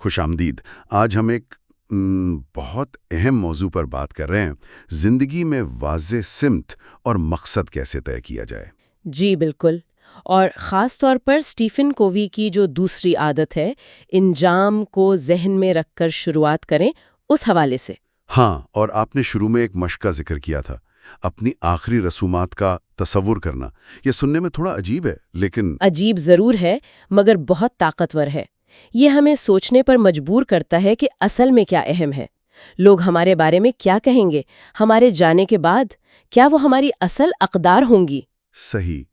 خوش آمدید۔ آج ہم ایک بہت اہم موضوع پر بات کر رہے ہیں، زندگی میں واضح سمت اور مقصد کیسے طے کیا جائے۔ جی بالکل، اور خاص طور پر سٹیفن کووی کی جو دوسری عادت ہے، انجام کو ذہن میں رکھ کر شروعات کریں، اس حوالے سے۔ ہاں، اور آپ نے شروع میں ایک مشق کا ذکر کیا تھا، اپنی آخری رسومات کا تصور کرنا۔ یہ سننے میں تھوڑا عجیب ہے، لیکن عجیب ضرور ہے مگر بہت طاقتور ہے۔ یہ ہمیں سوچنے پر مجبور کرتا ہے کہ اصل میں کیا اہم ہے۔ لوگ ہمارے بارے میں کیا کہیں گے ہمارے جانے کے بعد؟ کیا وہ ہماری اصل اقدار ہوں گی؟ صحیح۔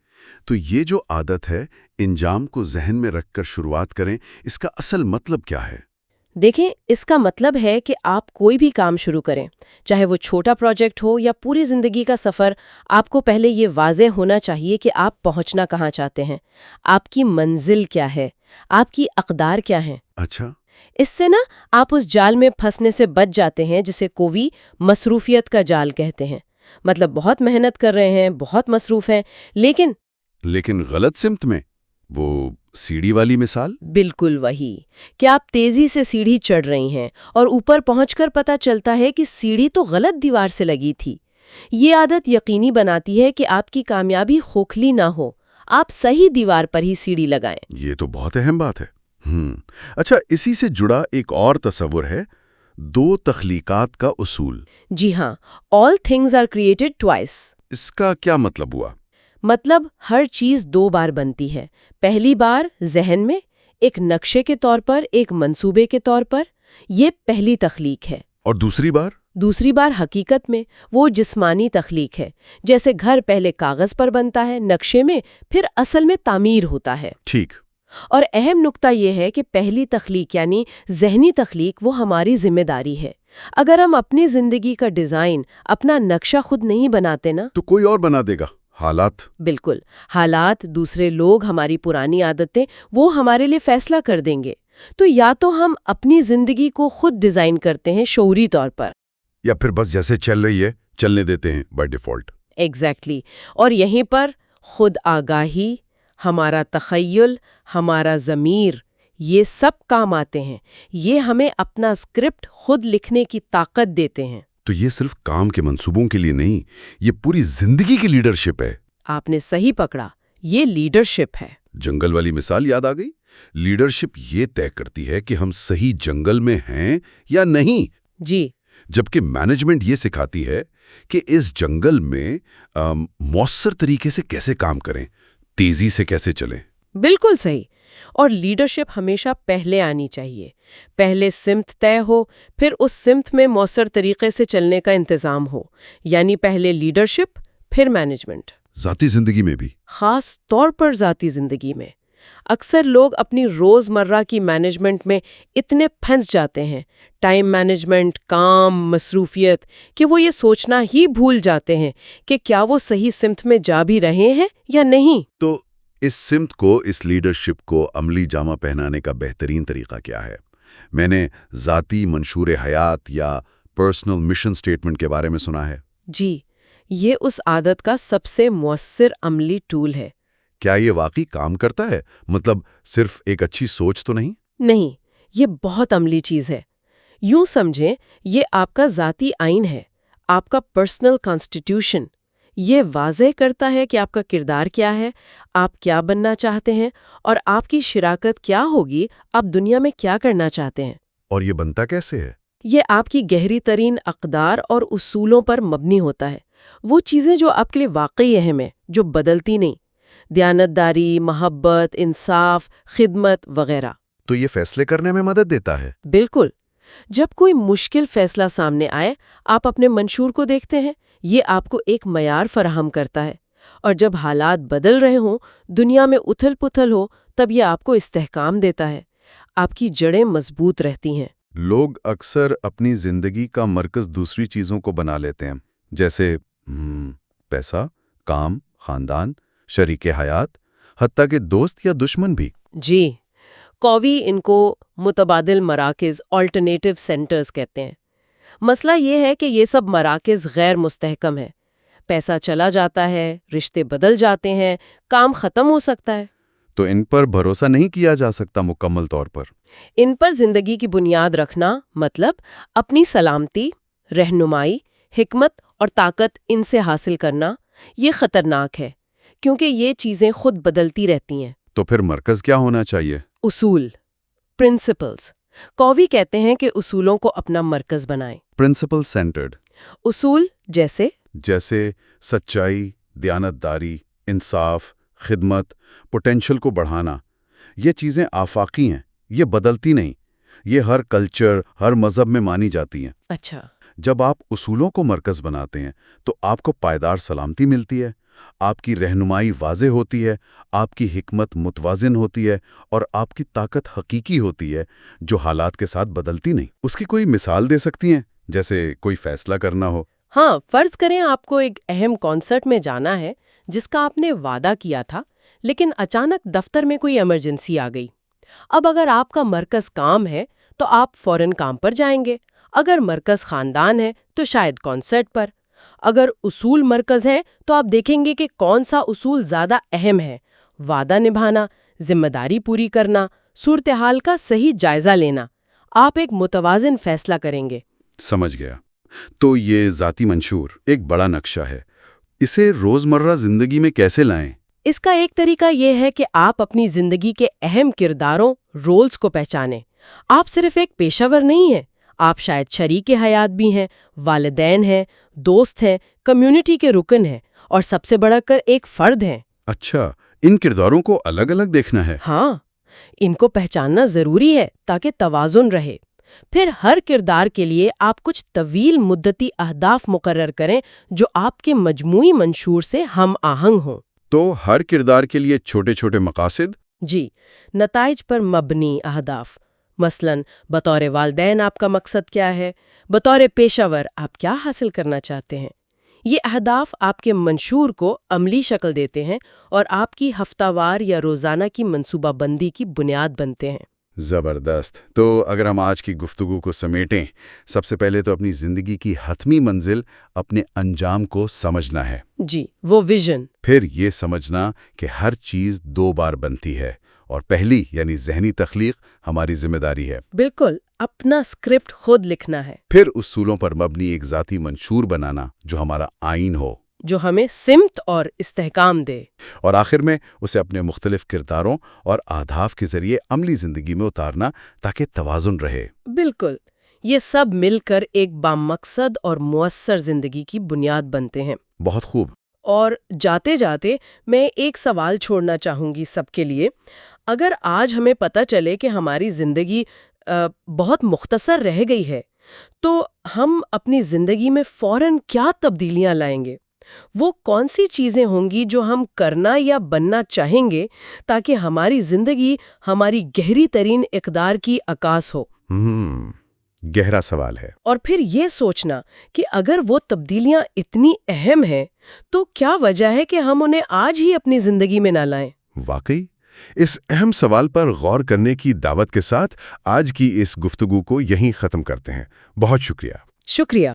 تو یہ جو عادت ہے، انجام کو ذہن میں رکھ کر شروعات کریں، اس کا اصل مطلب کیا ہے؟ دیکھیں، اس کا مطلب ہے کہ آپ کوئی بھی کام شروع کریں، چاہے وہ چھوٹا پروجیکٹ ہو یا پوری زندگی کا سفر، آپ کو پہلے یہ واضح ہونا چاہیے کہ آپ پہنچنا کہاں چاہتے ہیں، آپ کی منزل کیا ہے، آپ کی اقدار کیا ہیں۔ اچھا۔ اس سے نا آپ اس جال میں پھنسنے سے بچ جاتے ہیں جسے کووی مصروفیت کا جال کہتے ہیں۔ مطلب بہت محنت کر رہے ہیں، بہت مصروف ہیں، لیکن غلط سمت میں، وہ سیڑھی والی مثال؟ بالکل وہی کہ آپ تیزی سے سیڑھی چڑھ رہی ہیں اور اوپر پہنچ کر پتہ چلتا ہے کہ سیڑھی تو غلط دیوار سے لگی تھی۔ یہ عادت یقینی بناتی ہے کہ آپ کی کامیابی کھوکھلی نہ ہو، آپ صحیح دیوار پر ہی سیڑھی لگائیں۔ یہ تو بہت اہم بات ہے۔ اچھا، اسی سے جڑا ایک اور تصور ہے، دو تخلیقات کا اصول۔ جی ہاں، all things are created twice۔ اس کا کیا مطلب ہوا؟ مطلب ہر چیز دو بار بنتی ہے، پہلی بار ذہن میں، ایک نقشے کے طور پر، ایک منصوبے کے طور پر، یہ پہلی تخلیق ہے۔ اور دوسری بار؟ دوسری بار حقیقت میں، وہ جسمانی تخلیق ہے، جیسے گھر پہلے کاغذ پر بنتا ہے، نقشے میں، پھر اصل میں تعمیر ہوتا ہے۔ ٹھیک۔ اور اہم نقطہ یہ ہے کہ پہلی تخلیق یعنی ذہنی تخلیق وہ ہماری ذمہ داری ہے۔ اگر ہم اپنی زندگی کا ڈیزائن، اپنا نقشہ خود نہیں بناتے نا تو کوئی اور بنا دے گا، حالات۔ بالکل، حالات، دوسرے لوگ، ہماری پرانی عادتیں، وہ ہمارے لیے فیصلہ کر دیں گے۔ تو یا تو ہم اپنی زندگی کو خود ڈیزائن کرتے ہیں شعوری طور پر، یا پھر بس جیسے چل رہی ہے چلنے دیتے ہیں بائی ڈیفالٹ۔ ایگزیکٹلی۔ اور یہیں پر خود آگاہی، ہمارا تخیل، ہمارا ضمیر، یہ سب کام آتے ہیں۔ یہ ہمیں اپنا اسکرپٹ خود لکھنے کی طاقت دیتے ہیں۔ تو یہ صرف کام کے منصوبوں کے لیے نہیں، یہ پوری زندگی کی لیڈرشپ ہے۔ آپ نے صحیح پکڑا، یہ لیڈرشپ ہے۔ جنگل والی مثال یاد آ گئی۔ لیڈرشپ یہ طے کرتی ہے کہ ہم صحیح جنگل میں ہیں یا نہیں۔ جی۔ جبکہ مینجمنٹ یہ سکھاتی ہے کہ اس جنگل میں مؤثر طریقے سے کیسے کام کریں، تیزی سے کیسے چلیں۔ بالکل صحیح۔ اور لیڈرشپ ہمیشہ پہلے آنی چاہیے۔ پہلے سمت طے ہو، پھر اس سمت میں مؤثر طریقے سے چلنے کا انتظام ہو، یعنی پہلے لیڈرشپ، پھر مینجمنٹ۔ ذاتی زندگی میں بھی؟ خاص طور پر ذاتی زندگی میں۔ اکثر لوگ اپنی روزمرہ کی مینجمنٹ میں اتنے پھنس جاتے ہیں، ٹائم مینجمنٹ، کام، مصروفیت، کہ وہ یہ سوچنا ہی بھول جاتے ہیں کہ کیا وہ صحیح سمت میں جا بھی رہے ہیں یا نہیں۔ تو اس سمت کو، اس لیڈرشپ کو عملی جامہ پہنانے کا بہترین طریقہ کیا ہے؟ میں نے ذاتی منشور حیات یا پرسنل مشن سٹیٹمنٹ کے بارے میں سنا ہے۔ جی، یہ اس عادت کا سب سے مؤثر عملی ٹول ہے۔ کیا یہ واقعی کام کرتا ہے؟ مطلب صرف ایک اچھی سوچ تو نہیں؟ نہیں، یہ بہت عملی چیز ہے۔ یوں سمجھیں، یہ آپ کا ذاتی آئین ہے، آپ کا پرسنل کانسٹیٹیوشن۔ یہ واضح کرتا ہے کہ آپ کا کردار کیا ہے، آپ کیا بننا چاہتے ہیں، اور آپ کی شراکت کیا ہوگی، آپ دنیا میں کیا کرنا چاہتے ہیں۔ اور یہ بنتا کیسے ہے؟ یہ آپ کی گہری ترین اقدار اور اصولوں پر مبنی ہوتا ہے، وہ چیزیں جو آپ کے لیے واقعی اہم ہیں، جو بدلتی نہیں، دیانتداری، محبت، انصاف، خدمت وغیرہ۔ تو یہ فیصلے کرنے میں مدد دیتا ہے؟ بالکل۔ جب کوئی مشکل فیصلہ سامنے آئے، آپ اپنے منشور کو دیکھتے ہیں، یہ آپ کو ایک معیار فراہم کرتا ہے، اور جب حالات بدل رہے ہوں، دنیا میں اتھل پتھل ہو، تب یہ آپ کو استحکام دیتا ہے، آپ کی جڑیں مضبوط رہتی ہیں۔ لوگ اکثر اپنی زندگی کا مرکز دوسری چیزوں کو بنا لیتے ہیں، جیسے پیسہ، کام، خاندان، شریک حیات، حتیٰ کہ دوست یا دشمن بھی۔ جی، کووی ان کو متبادل مراکز، آلٹرنیٹیو سینٹرز کہتے ہیں۔ مسئلہ یہ ہے کہ یہ سب مراکز غیر مستحکم ہے، پیسہ چلا جاتا ہے، رشتے بدل جاتے ہیں، کام ختم ہو سکتا ہے۔ تو ان پر بھروسہ نہیں کیا جا سکتا مکمل طور پر۔ ان پر زندگی کی بنیاد رکھنا مطلب اپنی سلامتی، رہنمائی، حکمت اور طاقت ان سے حاصل کرنا، یہ خطرناک ہے کیونکہ یہ چیزیں خود بدلتی رہتی ہیں۔ تو پھر مرکز کیا ہونا چاہیے؟ اصول، پرنسپلز۔ کووی کہتے ہیں کہ اصولوں کو اپنا مرکز بنائیں۔ پرنسپل سینٹرڈ، اصول جیسے سچائی، دیانتداری، انصاف، خدمت، پوٹینشل کو بڑھانا، یہ چیزیں آفاقی ہیں، یہ بدلتی نہیں، یہ ہر کلچر، ہر مذہب میں مانی جاتی ہیں۔ اچھا، جب آپ اصولوں کو مرکز بناتے ہیں تو آپ کو پائیدار سلامتی ملتی ہے، آپ کی رہنمائی واضح ہوتی ہے، آپ کی حکمت متوازن ہوتی ہے اور آپ کی طاقت حقیقی ہوتی ہے جو حالات کے ساتھ بدلتی نہیں۔ اس کی کوئی مثال دے سکتی ہیں؟ جیسے کوئی فیصلہ کرنا ہو۔ ہاں، فرض کریں آپ کو ایک اہم کانسرٹ میں جانا ہے جس کا آپ نے وعدہ کیا تھا، لیکن اچانک دفتر میں کوئی ایمرجنسی آ گئی۔ اب اگر آپ کا مرکز کام ہے تو آپ فوراً کام پر جائیں گے، اگر مرکز خاندان ہے تو شاید کانسرٹ پر۔ اگر اصول مرکز ہیں تو آپ دیکھیں گے کہ کون سا اصول زیادہ اہم ہے، وعدہ نبھانا، ذمہ داری پوری کرنا، صورتحال کا صحیح جائزہ لینا۔ آپ ایک متوازن فیصلہ کریں گے۔ سمجھ گیا۔ تو یہ ذاتی منشور ایک بڑا نقشہ ہے، اسے روزمرہ زندگی میں کیسے لائیں؟ اس کا ایک طریقہ یہ ہے کہ آپ اپنی زندگی کے اہم کرداروں، رولز کو پہچانیں۔ آپ صرف ایک پیشہ ور نہیں ہیں، آپ شاید شریک حیات بھی ہیں، والدین ہیں، دوست ہیں، کمیونٹی کے رکن ہیں، اور سب سے بڑھ کر ایک فرد ہیں۔ اچھا، ان کرداروں کو الگ الگ دیکھنا ہے۔ ہاں، ان کو پہچاننا ضروری ہے تاکہ توازن رہے۔ پھر ہر کردار کے لیے آپ کچھ طویل مدتی اہداف مقرر کریں جو آپ کے مجموعی منشور سے ہم آہنگ ہوں۔ تو ہر کردار کے لیے چھوٹے چھوٹے مقاصد؟ جی، نتائج پر مبنی اہداف۔ مثلاً بطور والدین آپ کا مقصد کیا ہے، بطور پیشہ ور آپ کیا حاصل کرنا چاہتے ہیں۔ یہ اہداف آپ کے منشور کو عملی شکل دیتے ہیں اور آپ کی ہفتہ وار یا روزانہ کی منصوبہ بندی کی بنیاد بنتے ہیں۔ زبردست۔ تو اگر ہم آج کی گفتگو کو سمیٹیں، سب سے پہلے تو اپنی زندگی کی حتمی منزل، اپنے انجام کو سمجھنا ہے۔ جی، وہ ویژن۔ پھر یہ سمجھنا کہ ہر چیز 2 بار بنتی ہے اور پہلی یعنی ذہنی تخلیق ہماری ذمہ داری ہے۔ بالکل، اپنا اسکرپٹ خود لکھنا ہے پھر اصولوں پر مبنی ایک ذاتی منشور بنانا جو ہمارا آئین ہو، جو ہمیں سمت اور استحکام دے۔ اور آخر میں اسے اپنے مختلف کرداروں اور اہداف کے ذریعے عملی زندگی میں اتارنا تاکہ توازن رہے۔ بالکل، یہ سب مل کر ایک بامقصد اور مؤثر زندگی کی بنیاد بنتے ہیں۔ بہت خوب۔ اور جاتے جاتے میں ایک سوال چھوڑنا چاہوں گی سب کے لیے۔ اگر آج ہمیں پتہ چلے کہ ہماری زندگی بہت مختصر رہ گئی ہے تو ہم اپنی زندگی میں فوراً کیا تبدیلیاں لائیں گے؟ وہ کون سی چیزیں ہوں گی جو ہم کرنا یا بننا چاہیں گے تاکہ ہماری زندگی ہماری گہری ترین اقدار کی عکاس ہو؟ گہرا سوال ہے۔ اور پھر یہ سوچنا کہ اگر وہ تبدیلیاں اتنی اہم ہیں تو کیا وجہ ہے کہ ہم انہیں آج ہی اپنی زندگی میں نہ لائیں؟ واقعی اس اہم سوال پر غور کرنے کی دعوت کے ساتھ آج کی اس گفتگو کو یہیں ختم کرتے ہیں۔ بہت شکریہ۔ شکریہ۔